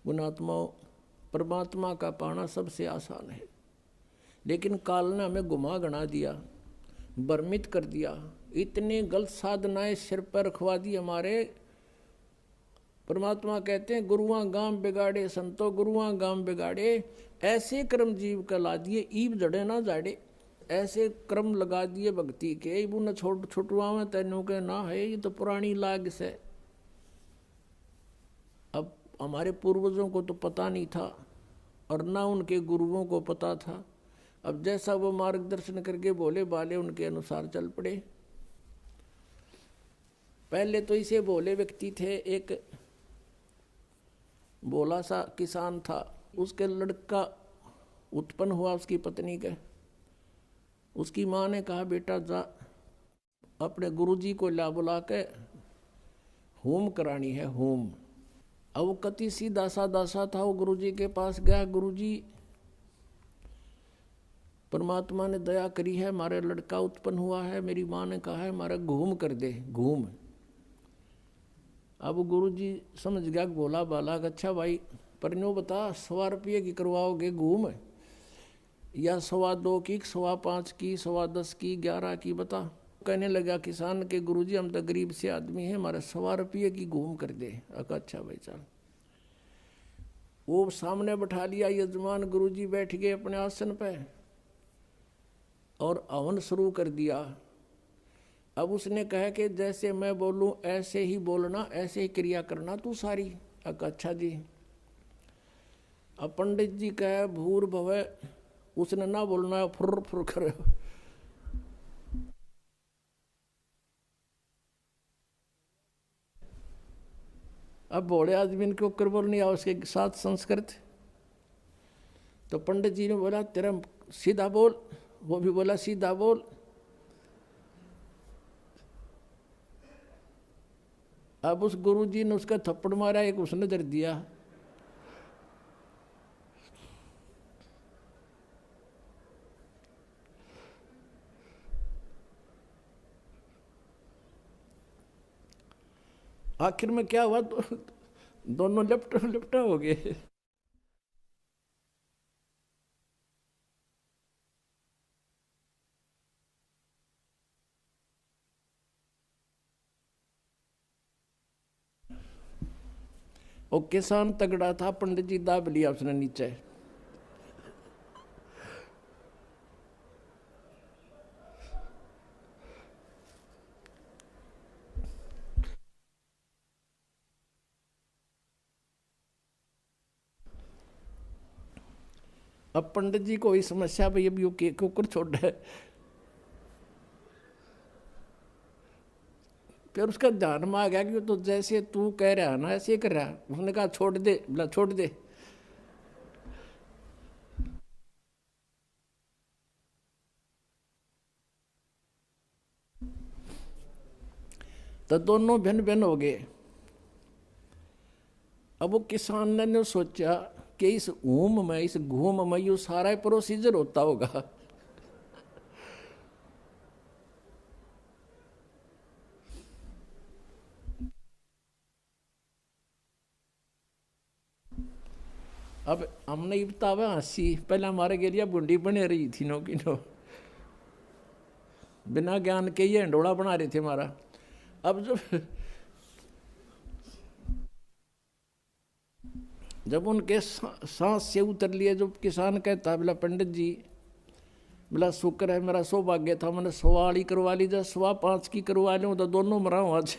गुणात्माओं, परमात्मा का पाना सबसे आसान है, लेकिन काल ने हमें गुमा गणा दिया, भ्रमित कर दिया। इतने गलत साधनाएं सिर पर रखवा दी हमारे। परमात्मा कहते हैं गुरुआं गांव बिगाड़े संतो गुरुआं गांव बिगाड़े, ऐसे कर्म जीव का ला दिए ईब जड़े ना जाड़े। ऐसे क्रम लगा दिए भक्ति के, इबू न छोट छुटवा में तेनों के ना है, ये तो पुरानी लाग से। अब हमारे पूर्वजों को तो पता नहीं था और ना उनके गुरुओं को पता था। अब जैसा वो मार्गदर्शन करके बोले बाले उनके अनुसार चल पड़े। पहले तो इसे भोले व्यक्ति थे। एक भोला सा किसान था, उसके लड़का उत्पन्न हुआ उसकी पत्नी के। उसकी माँ ने कहा बेटा जा अपने गुरुजी को ला बुला के होम करानी है, होम। अब वो कति सी दासा दासा था, वो गुरुजी के पास गया। गुरुजी परमात्मा ने दया करी है, हमारे लड़का उत्पन्न हुआ है, मेरी माँ ने कहा है हमारा घूम कर दे, घूम। अब गुरुजी समझ गया भोला बाला, अच्छा भाई पर नो बता 100 रुपये की करवाओगे घूम, या 2.25 की, 5.25 की, 10.25 की, 11 की, बता। कहने लगा किसान के गुरुजी हम तो गरीब से आदमी हैं, हमारे 100 रुपये की घूम कर दे। अच्छा भाई चल। वो सामने बैठा लिया यजमान, गुरुजी बैठ गए अपने आसन पे और हवन शुरू कर दिया। अब उसने कहा कि जैसे मैं बोलूं ऐसे ही बोलना, ऐसे ही क्रिया करना तू सारी। अच्छा जी। अब पंडित जी कहे भूर भवे, उसने ना बोलना है फुर फुर करे। अब भोले आदमी इनके ऊपर बोलनी आ उसके साथ संस्कृत। तो पंडित जी ने बोला तेरा सीधा बोल, वो भी बोला सीधा बोल। अब उस गुरुजी ने उसका थप्पड़ मारा, एक उसने दर दिया। आखिर में क्या हुआ, तो दोनों लिपटा लिपटा हो गए। और किसान तगड़ा था, पंडित जी दाब लिया उसने नीचे। अब पंडित जी को ये समस्या भाई अब यू के कुकर छोड़ है। फिर उसका ध्यान में आ गया कि तो जैसे तू कह रहा है ना ऐसे कर रहा है। उसने कहा छोड़ दे, बोला छोड़ दे। तो दोनों भिन्न भिन्न हो गए। अब वो किसान ने सोचा कि इस ऊम में, इस घूम में यू सारा प्रोसीजर होता होगा। अब हमने ये बतावा हंसी, पहले हमारे गेलिया बुंडी बने रही थी नो की नो, बिना ज्ञान के ये हंडोड़ा बना रहे थे हमारा। अब जब उनके सांस से उतर लिए, जो किसान कहता बोला पंडित जी, बोला शुक्र है मेरा सौभाग्य था, मैंने 100 वाली करवा ली, जब 5.25 की करवा लूँ तो दोनों मरा हूँ आज।